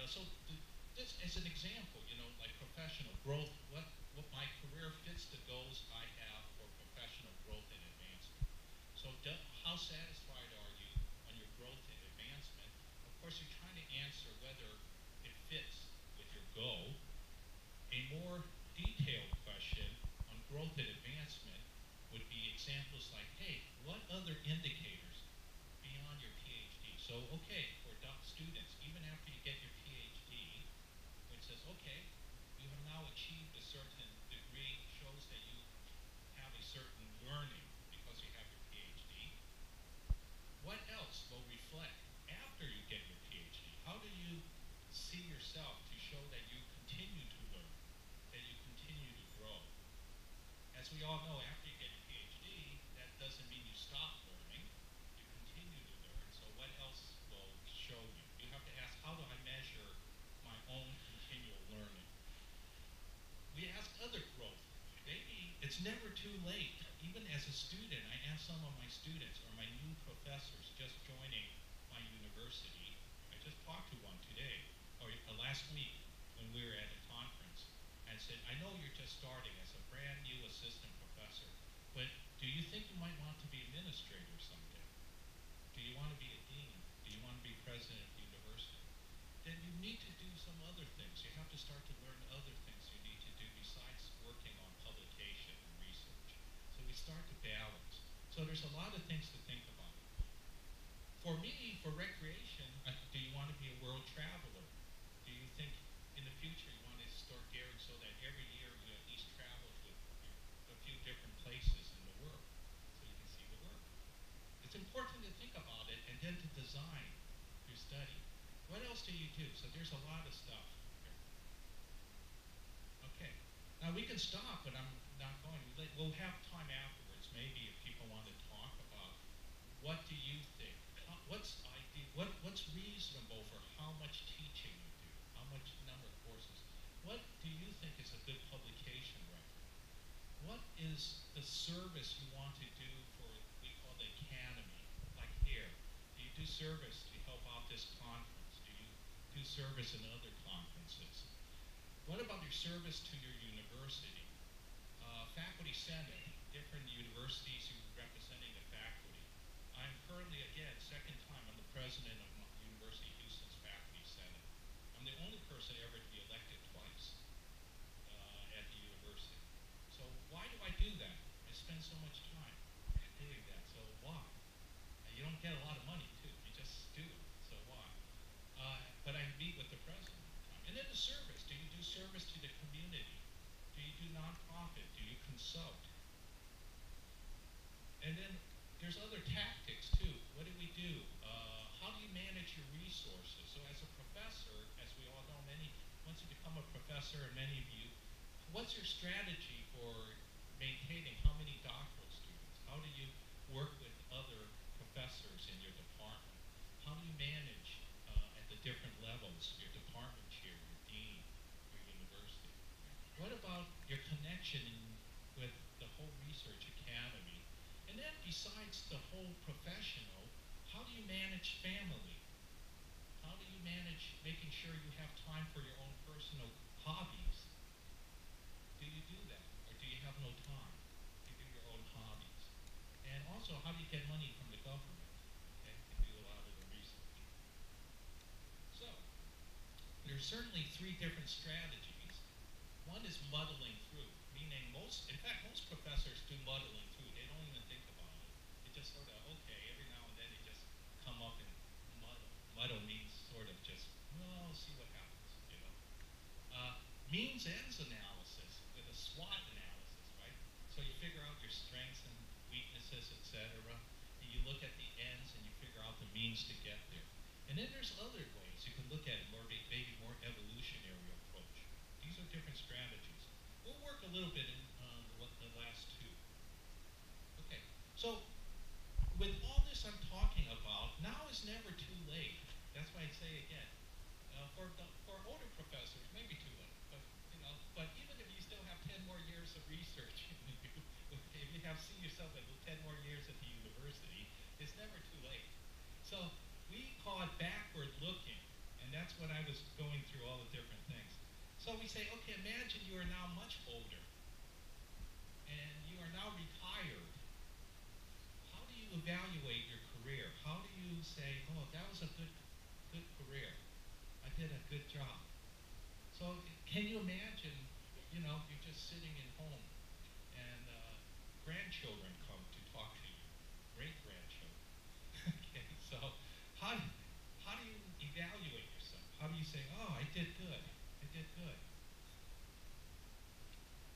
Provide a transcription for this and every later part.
So this as an example, like professional growth, what my career fits the goals I have for professional growth and advancement. So how satisfied are you on your growth and advancement? Of course, you're trying to answer whether it fits with your goal. A more detailed question on growth and advancement would be examples like, hey, what other indicators beyond your PhD? So, okay, for students, even after you get your PhD, which says, okay, you have now achieved a certain degree, shows that you have a certain learning because you have your PhD. What else will reflect after you get your PhD? How do you see yourself to show that you continue to learn, that you continue to grow? As we all know, after you get your PhD, that doesn't mean you stop learning. You continue to learn. So what else will show you? You have to ask, how do I measure my own continual learning? We ask other growth. Maybe it's never too late. Even as a student, I ask some of my students or my new professors just joining my university. I just talked to one today, or last week when we were at a conference, and said, I know you're just starting as a brand new assistant professor, but do you think you might want to be administrator someday? Do you want to be a dean? Do you want to be president of the university? Then you need to do some other things. You have to start to learn other things you need to do besides working on publication and research. So we start to balance. So there's a lot of things to think about. For me, for recreation, do you want to be a world traveler? Do you think in the future you want to start gearing so that every year you at least travel to a few different places in the world so you can see the world? It's important to think about it and then to design your study. What else do you do? So there's a lot of stuff here. Okay. Now we can stop, but I'm not going. We'll have time afterwards. Maybe if people want to talk about what do you think? What's reasonable for how much teaching you do? How much number of courses? What do you think is a good publication record? What is the service you want to do for what we call the academy? Like here, do you do service to help out this conference? Do you do service in other conferences? What about your service to your university? Faculty Senate, different universities representing the faculty. I'm currently, again, second time, I'm the president of University of Houston's Faculty Senate. I'm the only person ever to be elected twice at the university. So why do I do that? I spend so much time doing that, so why? And you don't get a lot of money, too. You just do it, so why? But I meet with the president all the time. And then the service. Do you do service to the community? Do you do nonprofit? Do you consult? And then there's other tactics, too. What do we do? How do you manage your resources? So as a professor, as we all know, once you become a professor, and many of you, what's your strategy for maintaining how many doctoral students? How do you work with other professors in your department? How do you manage at the different levels, your department chair, your dean, your university? What about your connection with the whole research academy? And then besides the whole professional, how do you manage family? How do you manage making sure you have time for your own personal hobbies? Do you do that? Or do you have no time to do your own hobbies? And also, how do you get money from the government? Okay, to do a lot of the research. So, there's certainly three different strategies. One is muddling through, meaning most professors do muddling through. They don't even think about it. It just sort of, okay, every now and then they just come up and muddle. Muddle means sort of just, well, see what happens, Means ends analysis with a SWOT analysis, right? So you figure out your strengths and weaknesses, etc. And you look at the ends and you figure out the means to get there. And then there's other ways you can look at it, maybe more evolutionary approach. These are different strategies. We'll work a little bit in the last two. Okay, so with all this I'm talking about, now is never too late. That's why I say again, for older professors, maybe too late, but even if you still have 10 more years of research, if you see yourself at 10 more years at the university, it's never too late. So we call it backward looking, and that's that's when I was going through all the different things. So we say, okay, imagine you are now much older and you are now retired. How do you evaluate your career? How do you say, oh, that was a good career. I did a good job. So can you imagine, you're just sitting at home and grandchildren come to talk to you, great grandchildren. Okay, so how how do you evaluate yourself? How do you say, oh, I did good, I did good?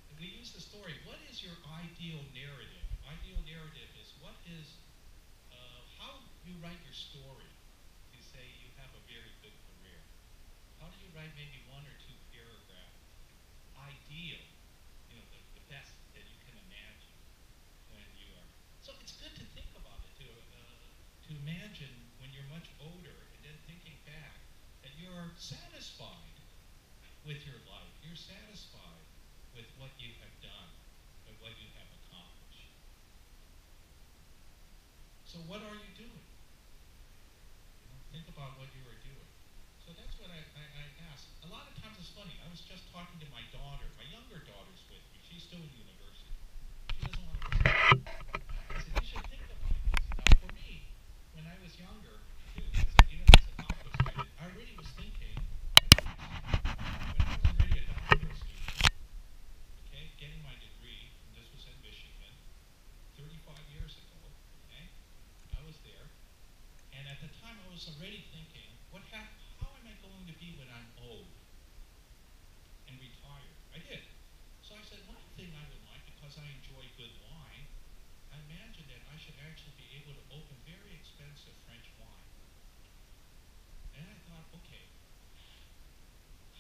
And we use the story. What is your ideal narrative? Ideal narrative is how you write your story. You say you have a very good career. How do you write maybe one or two paragraphs? Ideal, the best that you can imagine when you are. So it's good to think about it, to imagine when you're much older and then thinking back that you're satisfied with your life. You're satisfied with what you have done, with what you have accomplished. So what are you doing? Think about what you are doing. So that's what I asked. A lot of times it's funny. I was just talking to my daughter. My younger daughter's with me. She's still in university. She doesn't want to listen. I said, you should think about this. Now, for me, when I was younger, too, I said, it's an opposite. I already was thinking, when I was already a doctoral student, okay, getting my degree, and this was in Michigan, 35 years ago, okay, I was there. And at the time, I was already thinking, how am I going to be when I'm old and retired? I did. So I said, one thing I would like, because I enjoy good wine, I imagined that I should actually be able to open very expensive French wine. And I thought, okay,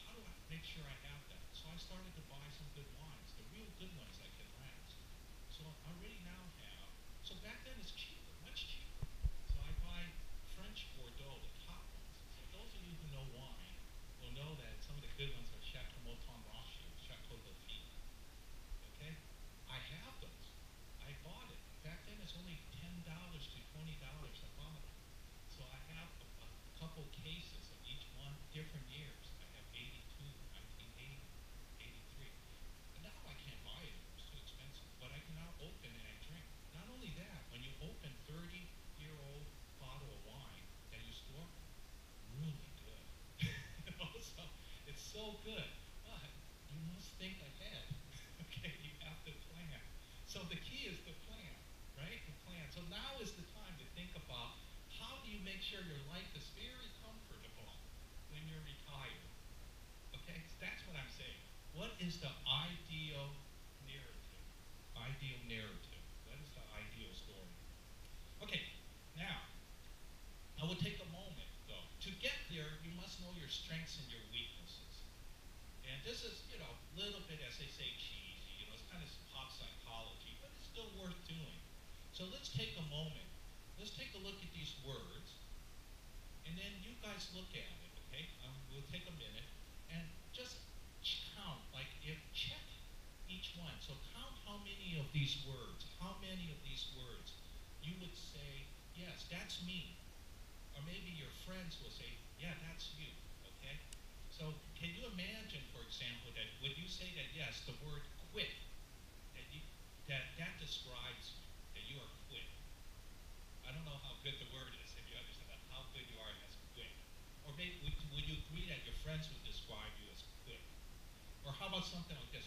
how do I make sure I have that? So I started to buy some good wines, the real good ones that can last. So I already now have, so back then it's cheaper, much cheaper. So I buy French Bordeaux, the top ones. So those of you who know wine will know that some of the good ones are Chateau Mouton Rothschild, Chateau Lafite. Okay? I have those. I bought it. Back then it's only $10 to $20 a bottle. So I have a couple cases of each one, different years. I have 82, 1980, 83. And now I can't buy it. It's too expensive. But I can now open and I drink. Not only that, when you open 30-year-old bottle of wine that you store, really good. So it's so good. But you must think ahead. Okay, you have to plan. So the key is the plan, right? The plan. So now is the time to think about how do you make sure your life is very comfortable when you're retired. Okay, so that's what I'm saying. What is the ideal narrative? Ideal narrative. What is the ideal story? Okay, now, I will take a moment, though. To get there, you must know your strengths and your weaknesses. And this is, a little bit, as they say, cheesy. It's kind of pop psychology, but it's still worth doing. So let's take a moment. Let's take a look at these words, and then you guys look at it, okay? We'll take a minute, and just count, check each one. So count how many of these words, you would say, yes, that's me. Or maybe your friends will say, yeah, that's you, okay? So can you imagine, for example, that would you say that, yes, the word quit, that describes you, that you are quit. I don't know how good the word is, if you understand that, how good you are as quit. Or maybe would you agree that your friends would describe you as quit? Or how about something like this,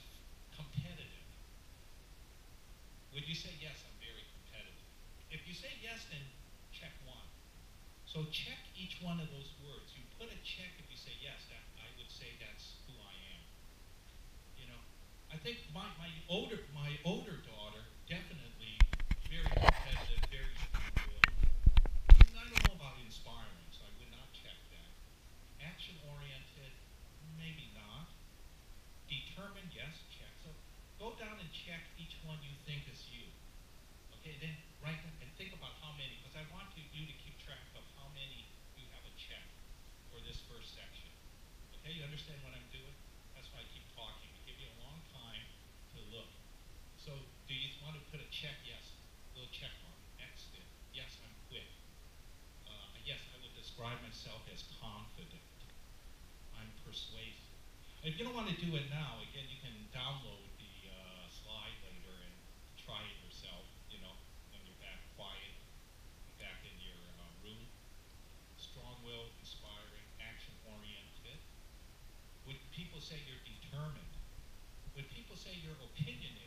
competitive? Would you say, yes, I'm very competitive? If you say yes, then check one. So check each one of those words. You put a check if you say yes. That I would say that's who I am. I think my older daughter definitely very competitive, very strong-willed. I don't know about inspiring, so I would not check that. Action-oriented, maybe not. Determined, yes, check. So go down and check each one you think is you. Okay, then write them and think about how many, because I want you to keep track of how many you have a check for this first section. Okay, you understand what I'm doing? That's why I keep talking. I give you a long time to look. So do you want to put a check? Yes. Little check mark. Next it. Yes, I'm quit. Yes, I would describe myself as confident. persuasive. If you don't want to do it now, again, you can download the slide later and try it yourself, you know, when you're back quiet, back in your room. Strong-willed, inspiring, action-oriented. Would people say you're determined? Would people say you're opinionated?